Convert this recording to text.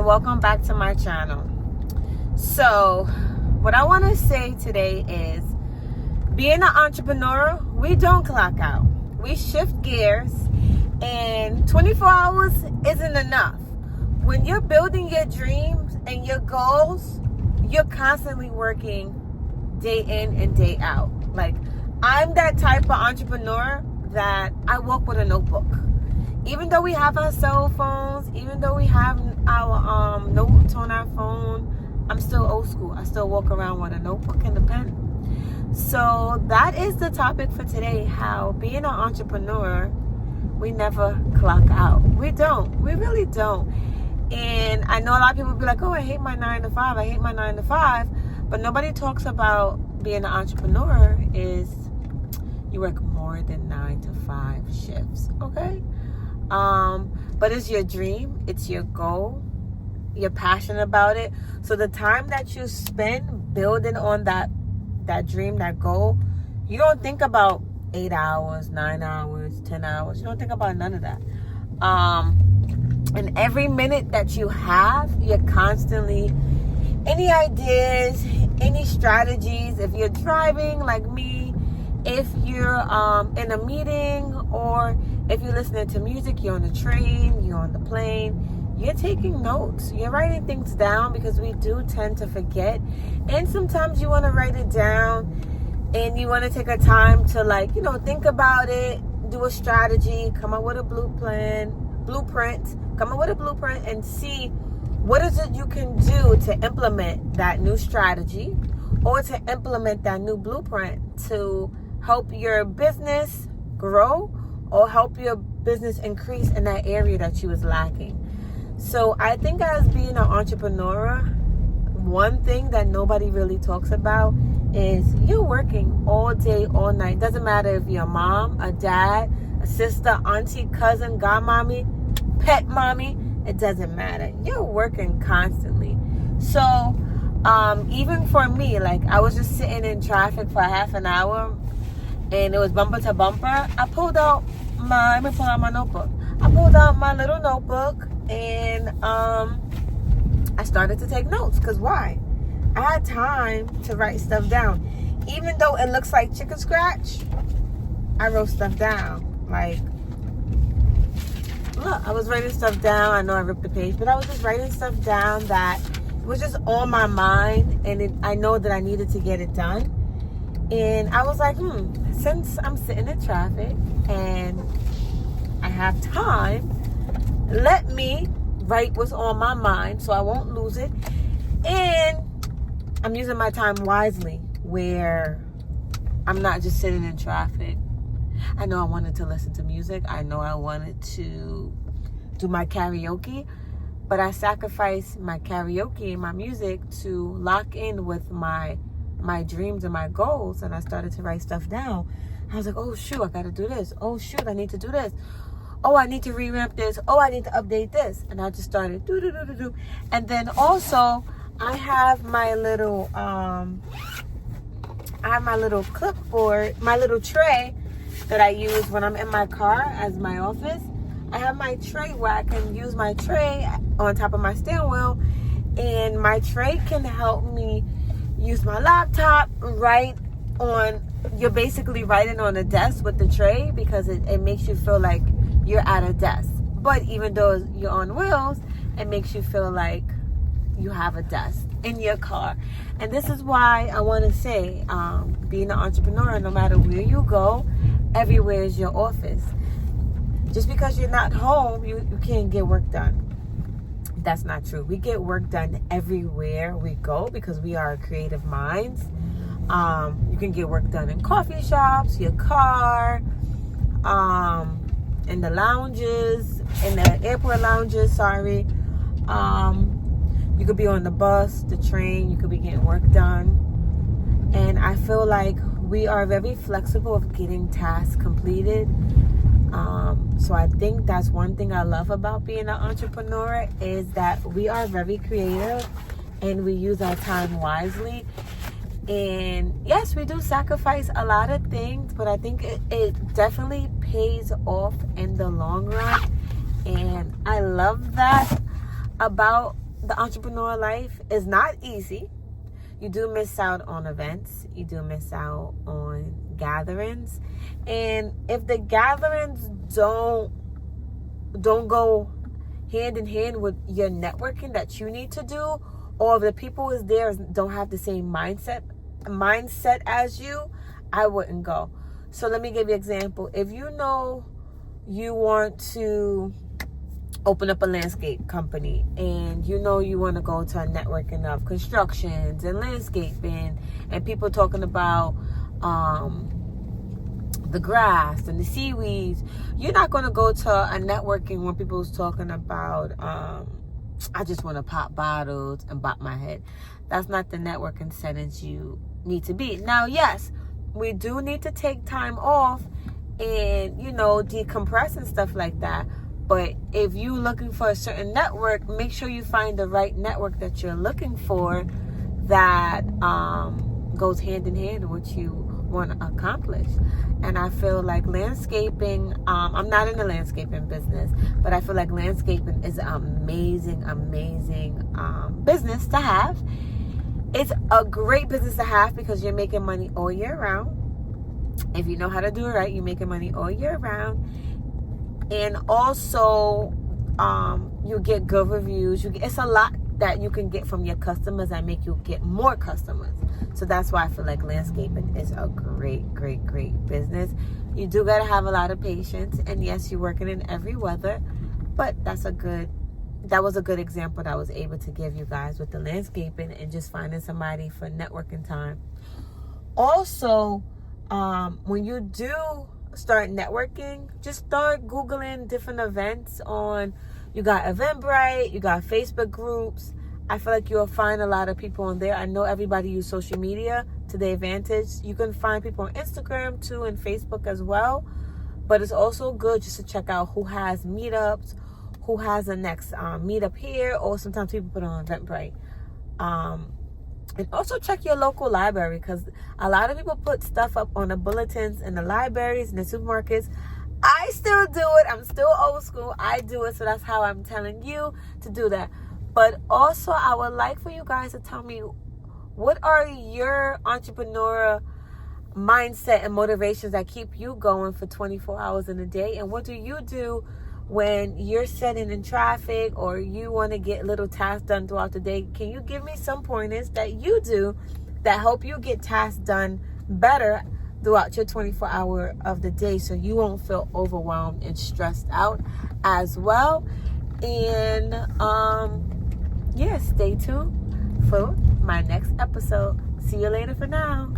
welcome back to my channel. So what I want to say today is, being an entrepreneur, we don't clock out. We shift gears, and 24 hours isn't enough. When you're building your dreams and your goals, you're constantly working day in and day out. Like, I'm that type of entrepreneur that I walk with a notebook. Even though we have our cell phones, even though we have our notes on our phone, I'm still old school. I still walk around with a notebook and a pen. So that is the topic for today, how being an entrepreneur, we never clock out. We don't. We really don't. And I know a lot of people be like, oh, I hate my 9 to 5. I hate my 9 to 5. But nobody talks about being an entrepreneur is you work more than 9 to 5 shifts, okay? But it's your dream, it's your goal, you're passionate about it. So the time that you spend building on that dream, that goal, you don't think about 8 hours, 9 hours, 10 hours. You don't think about none of that. And every minute that you have, you're constantly, any ideas, any strategies, if you're driving like me, if you're in a meeting, or if you're listening to music, you're on the train, you're on the plane, you're taking notes, you're writing things down, because we do tend to forget. And sometimes you want to write it down and you want to take a time to think about it, do a strategy, come up with a blueprint, come up with a blueprint and see what is it you can do to implement that new strategy or to implement that new blueprint to help your business grow or help your business increase in that area that you was lacking. So I think, as being an entrepreneur, one thing that nobody really talks about is you're working all day, all night. Doesn't matter if you're a mom, a dad, a sister, auntie, cousin, godmommy, pet mommy, it doesn't matter. You're working constantly. So even for me, like, I was just sitting in traffic for half an hour and it was bumper to bumper. I pulled out my notebook. I pulled out my little notebook and I started to take notes. Because why? I had time to write stuff down. Even though it looks like chicken scratch, I wrote stuff down. Like, look, I was writing stuff down. I know I ripped the page, but I was just writing stuff down that was just on my mind, and I know that I needed to get it done. And I was like, since I'm sitting in traffic and I have time, let me write what's on my mind so I won't lose it. And I'm using my time wisely, where I'm not just sitting in traffic. I know I wanted to listen to music. I know I wanted to do my karaoke, but I sacrificed my karaoke and my music to lock in with my dreams and my goals. And I started to write stuff down. I was like, oh shoot, I gotta do this. Oh shoot, I need to do this. Oh, I need to revamp this. Oh, I need to update this. And I just started do. And then also I have my little clipboard, my little tray that I use when I'm in my car as my office. I have my tray where I can use my tray on top of my steering wheel, and my tray can help me use my laptop right on. You're basically writing on a desk with the tray, because it makes you feel like you're at a desk. But even though you're on wheels, it makes you feel like you have a desk in your car. And this is why I want to say, being an entrepreneur, no matter where you go, everywhere is your office. Just because you're not home, you can't get work done. That's not true. We get work done everywhere we go, because we are creative minds. You can get work done in coffee shops, your car, in the lounges, in the airport lounges, sorry. You could be on the bus, the train, you could be getting work done. And I feel like we are very flexible of getting tasks completed. So I think that's one thing I love about being an entrepreneur, is that we are very creative and we use our time wisely. And yes, we do sacrifice a lot of things, but I think it definitely pays off in the long run. And I love that about the entrepreneur life is not easy. You do miss out on events. You do miss out on gatherings. And if the gatherings don't go hand in hand with your networking that you need to do, or if the people who's there don't have the same mindset as you, I wouldn't go. So let me give you an example. If you know you want to open up a landscape company, and you know you want to go to a networking of constructions and landscaping and people talking about the grass and the seaweeds, you're not going to go to a networking when people's talking about I just want to pop bottles and bop my head. That's not the networking settings you need to be. Now, yes, we do need to take time off and, decompress and stuff like that. But if you're looking for a certain network, make sure you find the right network that you're looking for that goes hand in hand with what you want to accomplish. And I feel like landscaping, I'm not in the landscaping business, but I feel like landscaping is an amazing business to have. It's a great business to have because you're making money all year round. If you know how to do it right, you're making money all year round. And also, you get good reviews. It's a lot that you can get from your customers that make you get more customers. So that's why I feel like landscaping is a great business. You do got to have a lot of patience. And yes, you're working in every weather. But that was a good example that I was able to give you guys with the landscaping and just finding somebody for networking time. Also, when you do start networking, just start Googling different events you got Eventbrite, you got Facebook groups. I feel like you'll find a lot of people on there. I know everybody use social media to their advantage. You can find people on Instagram too and Facebook as well. But it's also good just to check out who has meetups, who has the next meetup here, or sometimes people put on Eventbrite. And also check your local library, because a lot of people put stuff up on the bulletins in the libraries and the supermarkets. I still do it. I'm still old school. I do it, so that's how I'm telling you to do that. But also, I would like for you guys to tell me, what are your entrepreneurial mindset and motivations that keep you going for 24 hours in a day? And what do you do when you're sitting in traffic or you want to get little tasks done throughout the day? Can you give me some pointers that you do that help you get tasks done better throughout your 24-hour of the day, so you won't feel overwhelmed and stressed out as well? And stay tuned for my next episode. See you later for now.